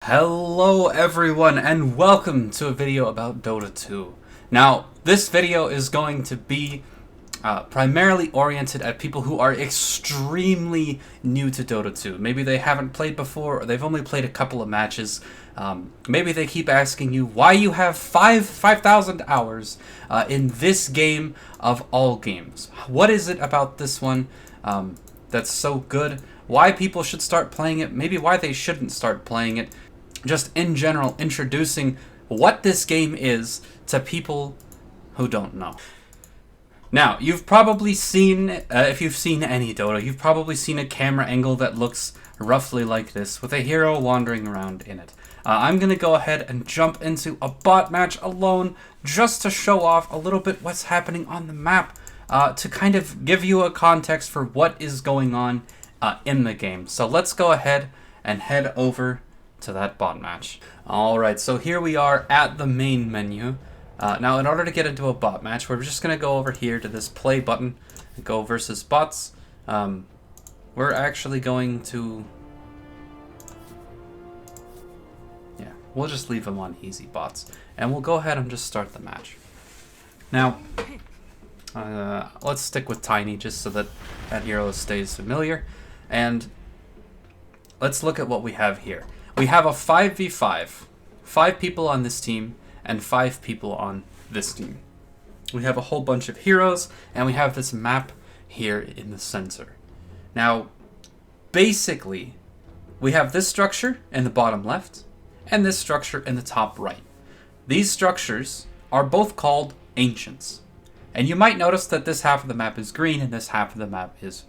Hello everyone and welcome to a video about Dota 2. Now, this video is going to be primarily oriented at people who are extremely new to Dota 2. Maybe they haven't played before, or they've only played a couple of matches. Maybe they keep asking you why you have 5,000 hours in this game of all games. What is it about this one that's so good? Why people should start playing it, maybe why they shouldn't start playing it. Just in general, introducing what this game is to people who don't know. Now, you've probably seen, if you've seen any Dota, you've probably seen a camera angle that looks roughly like this, with a hero wandering around in it. I'm going to go ahead and jump into a bot match alone, just to show off a little bit what's happening on the map, to kind of give you a context for what is going on in the game. So let's go ahead and head over to that bot match. Alright, so here we are at the main menu. Now, in order to get into a bot match, we're just going to go over here to this play button and go versus bots. We're actually going to... yeah, we'll just leave them on easy bots. And we'll go ahead and just start the match. Now, let's stick with Tiny just so that that hero stays familiar. And let's look at what we have here. We have a 5v5. 5 people on this team and 5 people on this team. We have a whole bunch of heroes, and we have this map here in the center. Now, basically, we have this structure in the bottom left and this structure in the top right. These structures are both called ancients. And you might notice that this half of the map is green and this half of the map is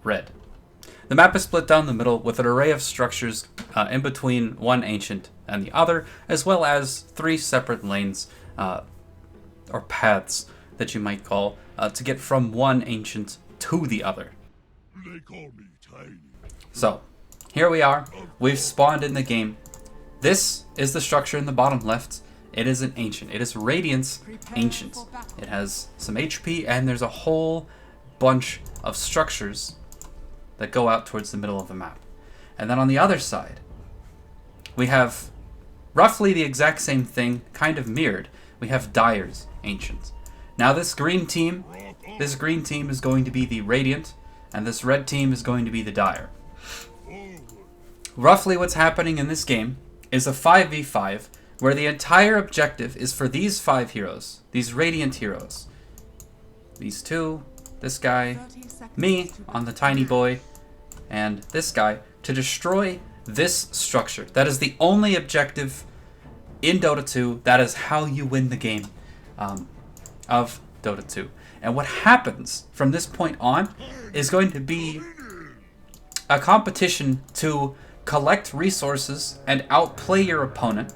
red. The map is split down the middle with an array of structures in between one ancient and the other, as well as 3 separate lanes, or paths that you might call, to get from one ancient to the other. They call me Tiny. So, here we are. We've spawned in the game. This is the structure in the bottom left. It is an ancient. It is Radiant's ancient. It has some HP, and there's a whole bunch of structures that go out towards the middle of the map. And then on the other side, we have roughly the exact same thing, kind of mirrored. We have Dire's ancient. Now this green team is going to be the Radiant, and this red team is going to be the Dire. Roughly what's happening in this game is a 5v5, where the entire objective is for these 5 heroes, these Radiant heroes, these 2, this guy, me on the Tiny boy, and this guy, to destroy this structure. That is the only objective in Dota 2. That is how you win the game of Dota 2. And what happens from this point on is going to be a competition to collect resources and outplay your opponent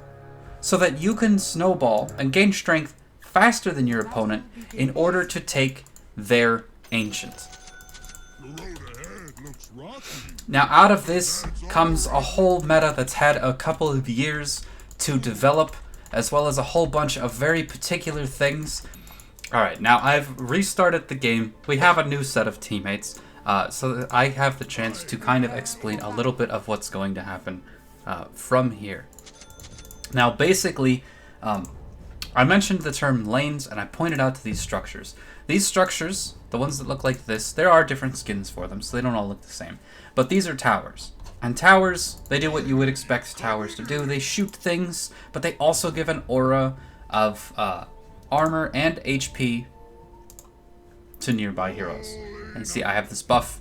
so that you can snowball and gain strength faster than your opponent in order to take their ancient. Now, out of this comes a whole meta that's had a couple of years to develop, as well as a whole bunch of very particular things. Alright, now I've restarted the game. We have a new set of teammates, so that I have the chance to kind of explain a little bit of what's going to happen from here. Now, basically, I mentioned the term lanes, and I pointed out to these structures. These structures, the ones that look like this, there are different skins for them, so they don't all look the same. But these are towers. And towers, they do what you would expect towers to do. They shoot things, but they also give an aura of armor and HP to nearby heroes. And you see, I have this buff.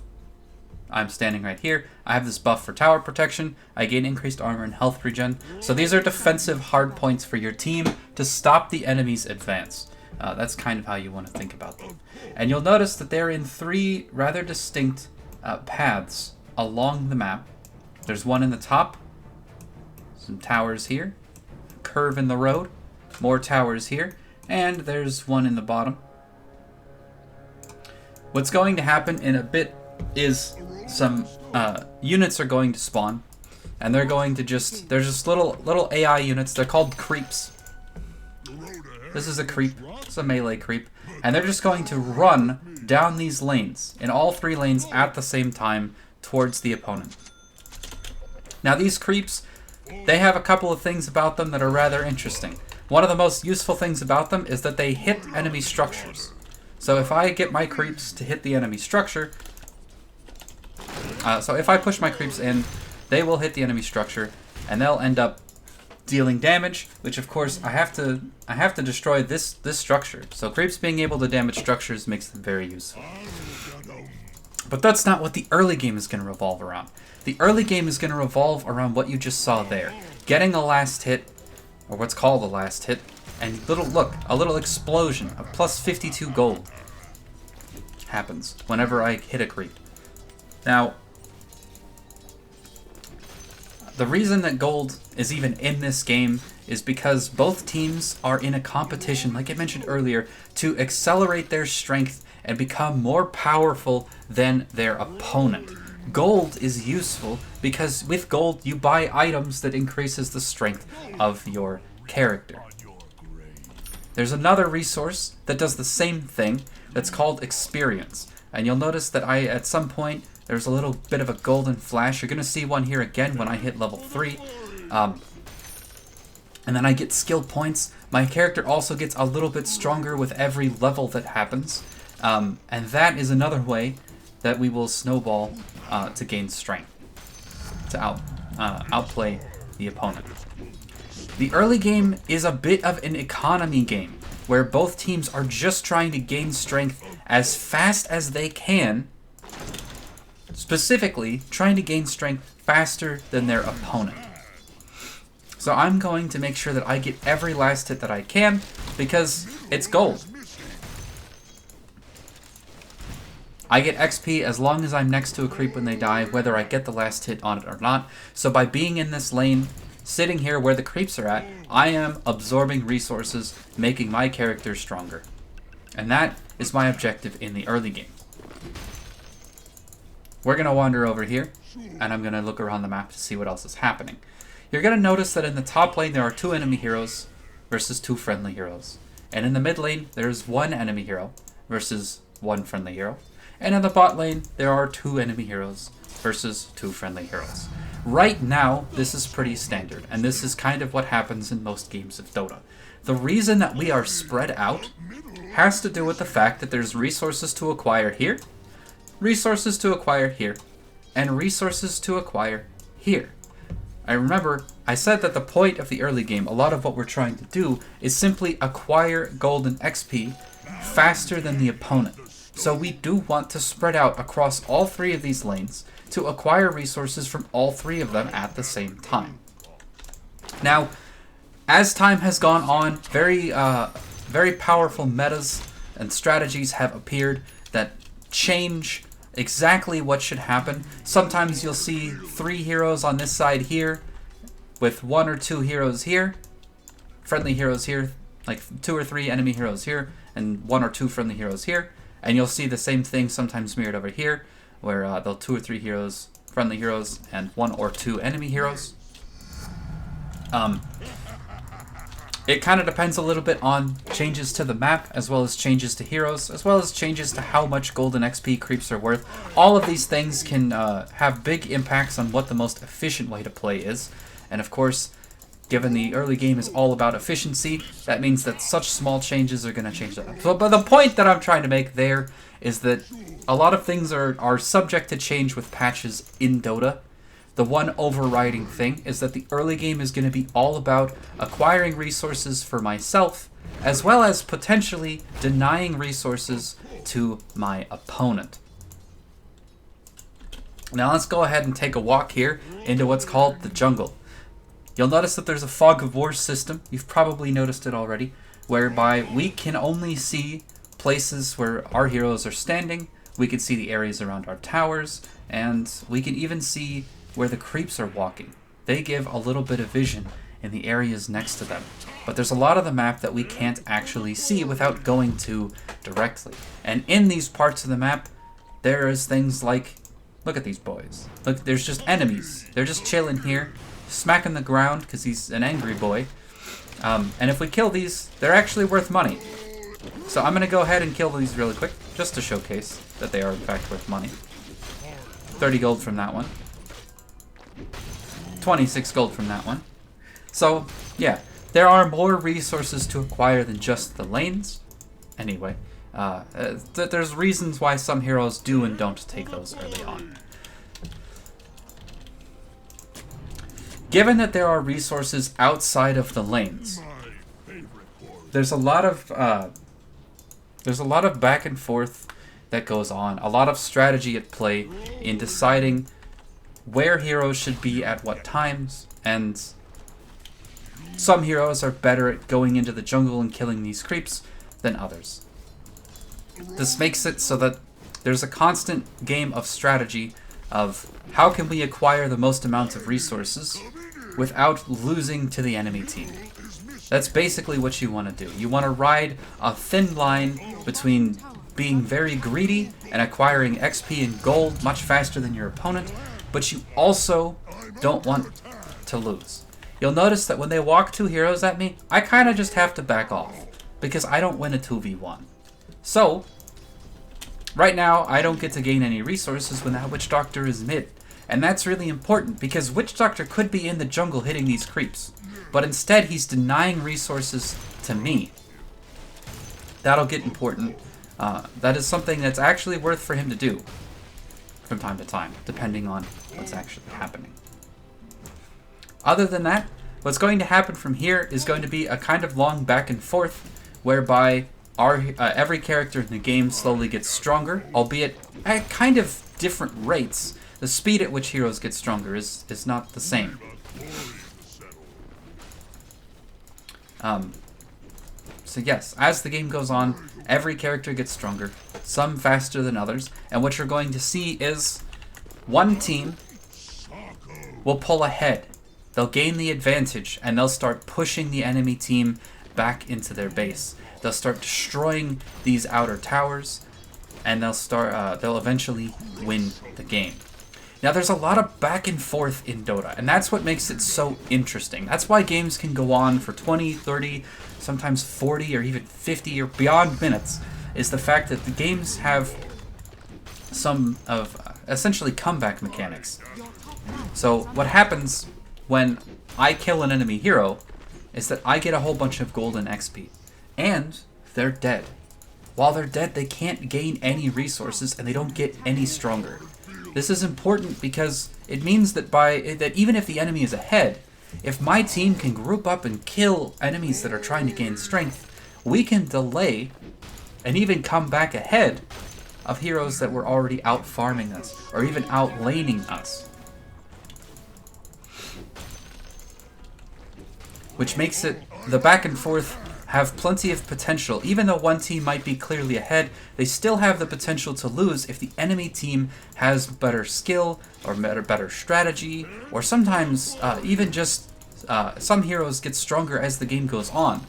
I'm standing right here. I have this buff for tower protection. I gain increased armor and health regen. So these are defensive hard points for your team to stop the enemy's advance. That's kind of how you want to think about them. And you'll notice that they're in 3 rather distinct paths along the map. There's one in the top, some towers here, curve in the road, more towers here, and there's one in the bottom. What's going to happen in a bit is some units are going to spawn, and they're going to just, they're just little AI units. They're called creeps. This is a creep. It's a melee creep. And they're just going to run down these lanes, in all 3 lanes at the same time, towards the opponent. Now these creeps, they have a couple of things about them that are rather interesting. One of the most useful things about them is that they hit enemy structures. So if I get my creeps to hit the enemy structure, so if I push my creeps in, they will hit the enemy structure, and they'll end up dealing damage, which of course I have to destroy this structure. So creeps being able to damage structures makes them very useful. But that's not what the early game is going to revolve around. The early game is going to revolve around what you just saw there. Getting a last hit, or what's called a last hit, and a little explosion of plus 52 gold happens whenever I hit a creep. Now, the reason that gold is even in this game is because both teams are in a competition, like I mentioned earlier, to accelerate their strength and become more powerful than their opponent. Gold is useful because with gold you buy items that increases the strength of your character. There's another resource that does the same thing that's called experience. And you'll notice that at some point, there's a little bit of a golden flash. You're going to see one here again when I hit level 3. And then I get skill points. My character also gets a little bit stronger with every level that happens. And that is another way that we will snowball to gain strength, to outplay the opponent. The early game is a bit of an economy game, where both teams are just trying to gain strength as fast as they can, specifically trying to gain strength faster than their opponent. So I'm going to make sure that I get every last hit that I can, because it's gold. I get XP as long as I'm next to a creep when they die, whether I get the last hit on it or not. So by being in this lane, sitting here where the creeps are at, I am absorbing resources, making my character stronger. And that is my objective in the early game. We're going to wander over here, and I'm going to look around the map to see what else is happening. You're going to notice that in the top lane there are 2 enemy heroes versus 2 friendly heroes. And in the mid lane there's 1 enemy hero versus 1 friendly hero. And in the bot lane there are 2 enemy heroes versus 2 friendly heroes. Right now, this is pretty standard, and this is kind of what happens in most games of Dota. The reason that we are spread out has to do with the fact that there's resources to acquire here, resources to acquire here, and resources to acquire here. I remember I said that the point of the early game, a lot of what we're trying to do, is simply acquire golden XP faster than the opponent. So we do want to spread out across all 3 of these lanes to acquire resources from all 3 of them at the same time. Now, as time has gone on, very powerful metas and strategies have appeared that change exactly what should happen. Sometimes you'll see 3 heroes on this side here, with 1 or 2 heroes here, friendly heroes here, like 2 or 3 enemy heroes here, and 1 or 2 friendly heroes here. And you'll see the same thing sometimes mirrored over here, where they'll 2 or 3 heroes, friendly heroes, and 1 or 2 enemy heroes. It kind of depends a little bit on changes to the map, as well as changes to heroes, as well as changes to how much golden XP creeps are worth. All of these things can have big impacts on what the most efficient way to play is. And of course, given the early game is all about efficiency, that means that such small changes are going to change that. So, but the point that I'm trying to make there is that a lot of things are subject to change with patches in Dota. The one overriding thing is that the early game is going to be all about acquiring resources for myself, as well as potentially denying resources to my opponent. Now let's go ahead and take a walk here into what's called the jungle. You'll notice that there's a fog of war system, you've probably noticed it already, whereby we can only see places where our heroes are standing, we can see the areas around our towers, and we can even see where the creeps are walking. They give a little bit of vision in the areas next to them. But there's a lot of the map that we can't actually see without going to directly. And in these parts of the map, there is things like, look at these boys. Look, there's just enemies. They're just chilling here, smacking the ground because he's an angry boy. And if we kill these, they're actually worth money. So I'm going to go ahead and kill these really quick, just to showcase that they are in fact worth money. 30 gold from that one. 26 gold from that one. So, yeah, there are more resources to acquire than just the lanes. Anyway, there's reasons why some heroes do and don't take those early on. Given that there are resources outside of the lanes, there's a lot of back and forth that goes on, a lot of strategy at play in deciding where heroes should be at what times, and some heroes are better at going into the jungle and killing these creeps than others. This makes it so that there's a constant game of strategy of how can we acquire the most amount of resources without losing to the enemy team. That's basically what you want to do. You want to ride a thin line between being very greedy and acquiring XP and gold much faster than your opponent, but you also don't want to lose. You'll notice that when they walk two heroes at me, I kind of just have to back off because I don't win a 2v1. So, right now, I don't get to gain any resources when that Witch Doctor is mid. And that's really important because Witch Doctor could be in the jungle hitting these creeps, but instead he's denying resources to me. That'll get important. That is something that's actually worth for him to do from time to time, depending on what's actually happening. Other than that, what's going to happen from here is going to be a kind of long back and forth, whereby every character in the game slowly gets stronger, albeit at kind of different rates. The speed at which heroes get stronger is not the same. So yes, as the game goes on, every character gets stronger, some faster than others, and what you're going to see is one team will pull ahead. They'll gain the advantage, and they'll start pushing the enemy team back into their base. They'll start destroying these outer towers, and they'll eventually win the game. Now, there's a lot of back and forth in Dota, and that's what makes it so interesting. That's why games can go on for 20, 30, sometimes 40, or even 50 or beyond minutes, is the fact that the games have some of essentially comeback mechanics. So what happens when I kill an enemy hero is that I get a whole bunch of golden XP, and they're dead. While they're dead, they can't gain any resources, and they don't get any stronger. This is important because it means that even if the enemy is ahead, if my team can group up and kill enemies that are trying to gain strength, we can delay and even come back ahead of heroes that were already out farming us or even out laning us. Which makes it the back and forth have plenty of potential. Even though one team might be clearly ahead, they still have the potential to lose if the enemy team has better skill or better strategy, or sometimes even just some heroes get stronger as the game goes on.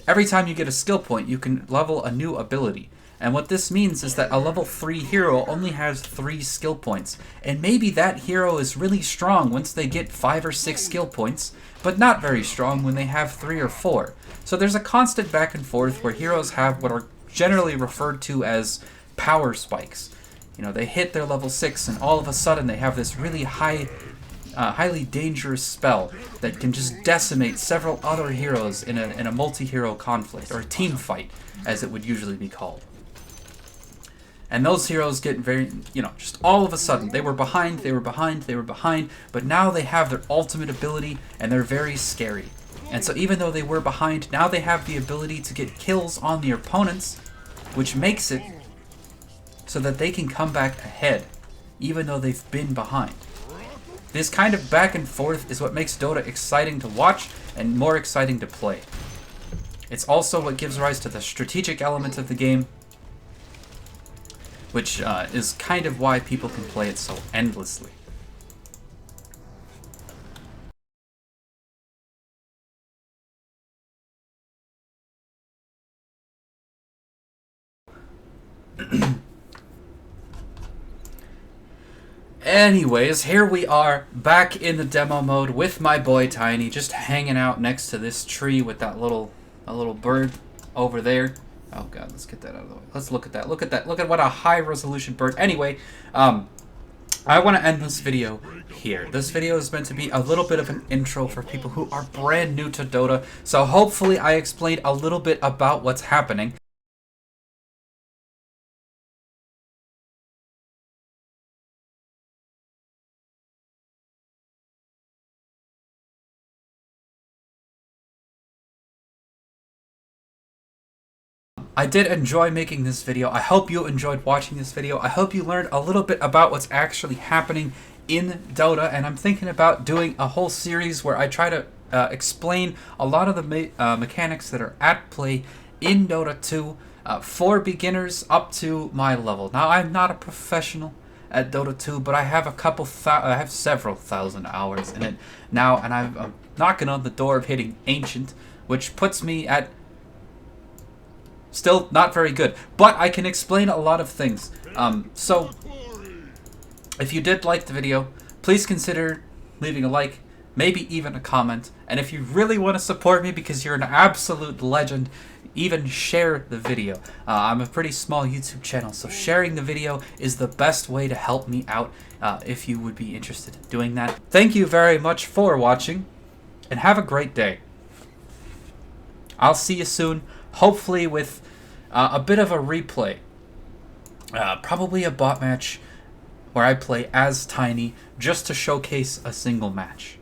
Every time you get a skill point, you can level a new ability. And what this means is that a level 3 hero only has 3 skill points. And maybe that hero is really strong once they get 5 or 6 skill points, but not very strong when they have 3 or 4. So there's a constant back and forth where heroes have what are generally referred to as power spikes. You know, they hit their level 6 and all of a sudden they have this really highly dangerous spell that can just decimate several other heroes in a multi-hero conflict, or a team fight, as it would usually be called. And those heroes get very, just all of a sudden, they were behind, but now they have their ultimate ability, and they're very scary. And so even though they were behind, now they have the ability to get kills on their opponents, which makes it so that they can come back ahead, even though they've been behind. This kind of back and forth is what makes Dota exciting to watch and more exciting to play. It's also what gives rise to the strategic element of the game, which is kind of why people can play it so endlessly. Anyways, here we are back in the demo mode with my boy Tiny, just hanging out next to this tree with that little bird over there. Oh god, let's get that out of the way. Let's look at that. Look at that. Look at what a high resolution bird. Anyway, I want to end this video here. This video is meant to be a little bit of an intro for people who are brand new to Dota, so hopefully I explained a little bit about what's happening. I did enjoy making this video. I hope you enjoyed watching this video. I hope you learned a little bit about what's actually happening in Dota, and I'm thinking about doing a whole series where I try to explain a lot of the mechanics that are at play in Dota 2 for beginners up to my level. Now, I'm not a professional at Dota 2, but I have I have several thousand hours in it now, and I'm knocking on the door of hitting Ancient, which puts me at still not very good, but I can explain a lot of things. So, if you did like the video, please consider leaving a like, maybe even a comment. And if you really want to support me because you're an absolute legend, even share the video. I'm a pretty small YouTube channel, so sharing the video is the best way to help me out if you would be interested in doing that. Thank you very much for watching, and have a great day. I'll see you soon, hopefully with a bit of a replay. Probably a bot match where I play as Tiny just to showcase a single match.